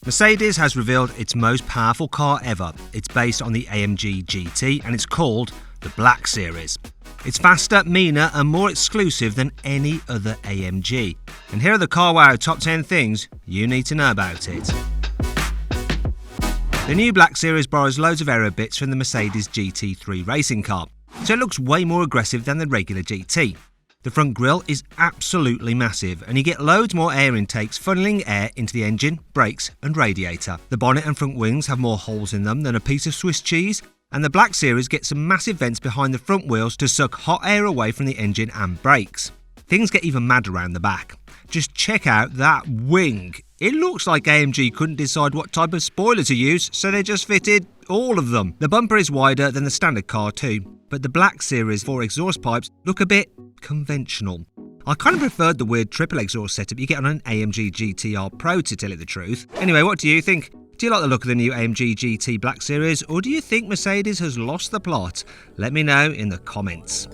Mercedes has revealed its most powerful car ever. It's based on the AMG GT and it's called the Black Series. It's faster, meaner and more exclusive than any other AMG. And here are the carwow top 10 things you need to know about it. The new Black Series borrows loads of aero bits from the Mercedes GT3 racing car, so it looks way more aggressive than the regular GT. The front grille is absolutely massive and you get loads more air intakes funneling air into the engine, brakes and radiator. The bonnet and front wings have more holes in them than a piece of Swiss cheese, and the Black Series gets some massive vents behind the front wheels to suck hot air away from the engine and brakes. Things get even madder around the back. Just check out that wing. It looks like AMG couldn't decide what type of spoiler to use, so they just fitted all of them. The bumper is wider than the standard car too, but the Black Series 4 exhaust pipes look a bit conventional. I kind of preferred the weird triple exhaust setup you get on an AMG GTR Pro, to tell you the truth. Anyway, what do you think? Do you like the look of the new AMG GT Black Series, or do you think Mercedes has lost the plot? Let me know in the comments.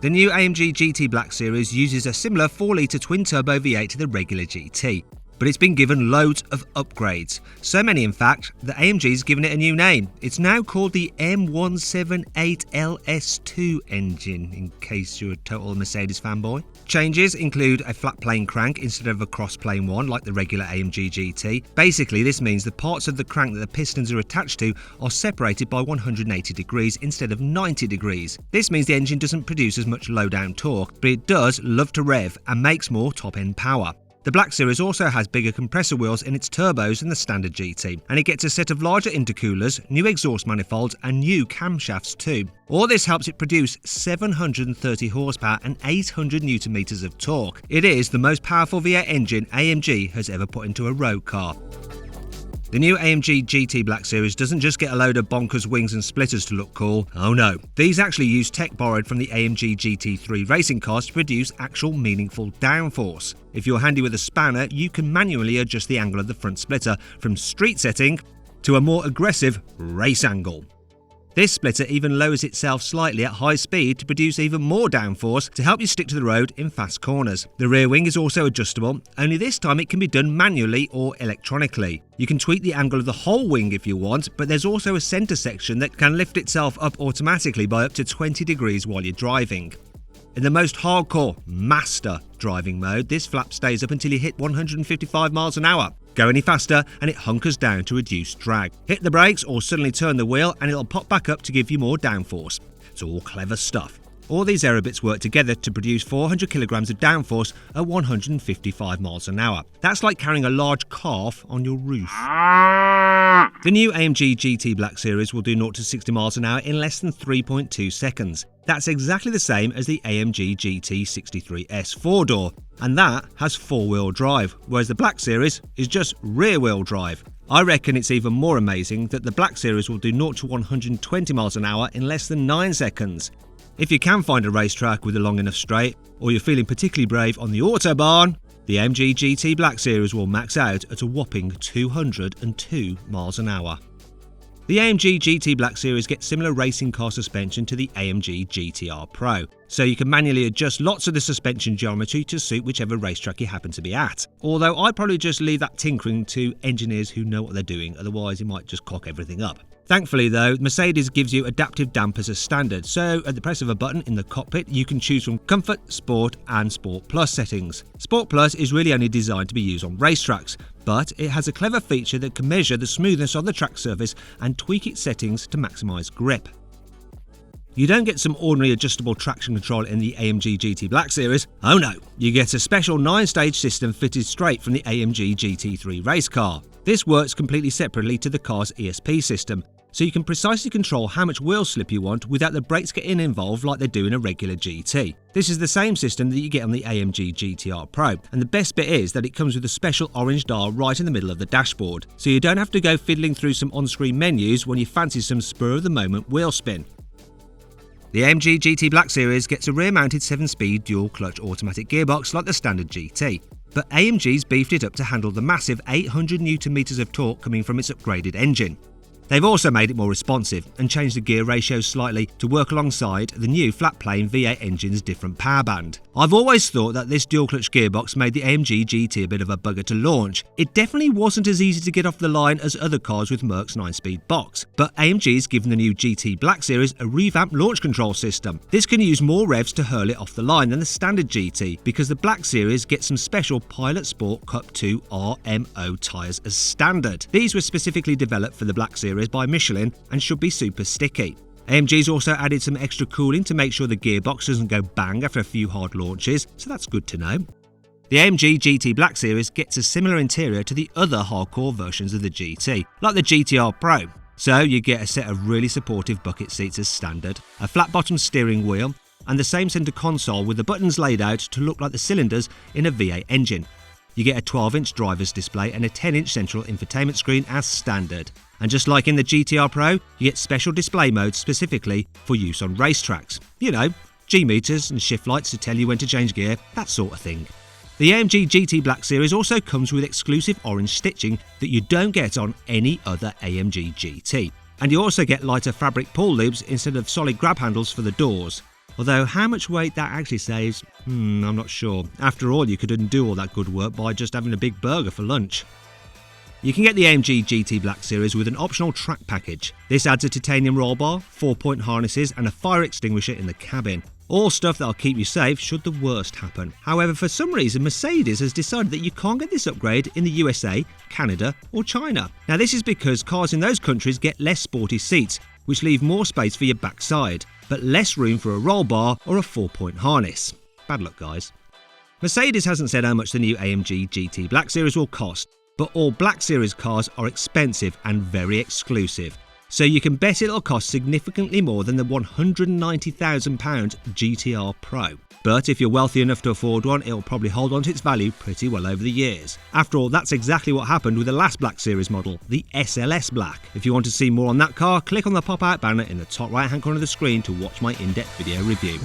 The new AMG GT Black Series uses a similar 4-litre twin-turbo V8 to the regular GT, but it's been given loads of upgrades. So many in fact that AMG's given it a new name. It's now called the M178LS2 engine, in case you're a total Mercedes fanboy. Changes include a flat plane crank instead of a cross plane one like the regular AMG GT. Basically this means the parts of the crank that the pistons are attached to are separated by 180 degrees instead of 90 degrees. This means the engine doesn't produce as much low down torque, but it does love to rev and makes more top end power. The Black Series also has bigger compressor wheels in its turbos than the standard GT, and it gets a set of larger intercoolers, new exhaust manifolds and new camshafts too. All this helps it produce 730 horsepower and 800 Nm of torque. It is the most powerful V8 engine AMG has ever put into a road car. The new AMG GT Black Series doesn't just get a load of bonkers wings and splitters to look cool. Oh no. These actually use tech borrowed from the AMG GT3 racing cars to produce actual meaningful downforce. If you're handy with a spanner, you can manually adjust the angle of the front splitter from street setting to a more aggressive race angle. This splitter even lowers itself slightly at high speed to produce even more downforce to help you stick to the road in fast corners. The rear wing is also adjustable, only this time it can be done manually or electronically. You can tweak the angle of the whole wing if you want, but there's also a centre section that can lift itself up automatically by up to 20 degrees while you're driving. In the most hardcore master driving mode, this flap stays up until you hit 155 miles an hour. Go any faster and it hunkers down to reduce drag. Hit the brakes or suddenly turn the wheel and it'll pop back up to give you more downforce. It's all clever stuff. All these aero bits work together to produce 400 kilograms of downforce at 155 miles an hour. That's like carrying a large calf on your roof. The new AMG GT Black Series will do 0 to 60 miles an hour in less than 3.2 seconds. That's exactly the same as the AMG GT63S 4-door, and that has 4-wheel drive, whereas the Black Series is just rear-wheel drive. I reckon it's even more amazing that the Black Series will do 0 to 120 miles an hour in less than 9 seconds. If you can find a racetrack with a long enough straight, or you're feeling particularly brave on the Autobahn, the AMG GT Black Series will max out at a whopping 202 miles an hour. The AMG GT Black Series gets similar racing car suspension to the AMG GTR Pro, so you can manually adjust lots of the suspension geometry to suit whichever racetrack you happen to be at. Although I'd probably just leave that tinkering to engineers who know what they're doing, otherwise you might just cock everything up. Thankfully though, Mercedes gives you adaptive dampers as standard, so at the press of a button in the cockpit you can choose from Comfort, Sport and Sport Plus settings. Sport Plus is really only designed to be used on racetracks, but it has a clever feature that can measure the smoothness of the track surface and tweak its settings to maximise grip. You don't get some ordinary adjustable traction control in the AMG GT Black Series. Oh no, you get a special 9-stage system fitted straight from the AMG GT3 race car. This works completely separately to the car's ESP system, so you can precisely control how much wheel slip you want without the brakes getting involved like they do in a regular GT. This is the same system that you get on the AMG GTR Pro, and the best bit is that it comes with a special orange dial right in the middle of the dashboard, so you don't have to go fiddling through some on-screen menus when you fancy some spur-of-the-moment wheel spin. The AMG GT Black Series gets a rear-mounted 7-speed dual-clutch automatic gearbox like the standard GT, but AMG's beefed it up to handle the massive 800 Nm of torque coming from its upgraded engine. They've also made it more responsive and changed the gear ratios slightly to work alongside the new flat-plane V8 engine's different power band. I've always thought that this dual-clutch gearbox made the AMG GT a bit of a bugger to launch. It definitely wasn't as easy to get off the line as other cars with Merc's 9-speed box, but AMG's given the new GT Black Series a revamped launch control system. This can use more revs to hurl it off the line than the standard GT, because the Black Series gets some special Pilot Sport Cup 2 RMO tyres as standard. These were specifically developed for the Black Series by Michelin and should be super sticky. AMG's also added some extra cooling to make sure the gearbox doesn't go bang after a few hard launches, so that's good to know. The AMG GT Black Series gets a similar interior to the other hardcore versions of the GT, like the GTR Pro. So you get a set of really supportive bucket seats as standard, a flat-bottom steering wheel, and the same centre console with the buttons laid out to look like the cylinders in a V8 engine. You get a 12-inch driver's display and a 10-inch central infotainment screen as standard. And just like in the GTR Pro, you get special display modes specifically for use on racetracks. You know, G-meters and shift lights to tell you when to change gear, that sort of thing. The AMG GT Black Series also comes with exclusive orange stitching that you don't get on any other AMG GT. And you also get lighter fabric pull loops instead of solid grab handles for the doors. Although how much weight that actually saves, I'm not sure. After all, you could undo all that good work by just having a big burger for lunch. You can get the AMG GT Black Series with an optional track package. This adds a titanium roll bar, 4-point harnesses and a fire extinguisher in the cabin. All stuff that'll keep you safe should the worst happen. However, for some reason, Mercedes has decided that you can't get this upgrade in the USA, Canada or China. Now this is because cars in those countries get less sporty seats, which leave more space for your backside, but less room for a roll bar or a 4-point harness. Bad luck, guys. Mercedes hasn't said how much the new AMG GT Black Series will cost, but all Black Series cars are expensive and very exclusive, so you can bet it'll cost significantly more than the £190,000 GTR Pro. But if you're wealthy enough to afford one, it'll probably hold on to its value pretty well over the years. After all, that's exactly what happened with the last Black Series model, the SLS Black. If you want to see more on that car, click on the pop-out banner in the top right-hand corner of the screen to watch my in-depth video review.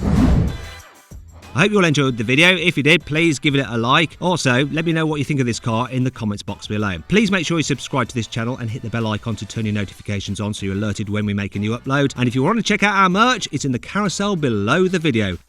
I hope you all enjoyed the video. If you did, please give it a like. Also, let me know what you think of this car in the comments box below. Please make sure you subscribe to this channel and hit the bell icon to turn your notifications on so you're alerted when we make a new upload. And if you want to check out our merch, it's in the carousel below the video.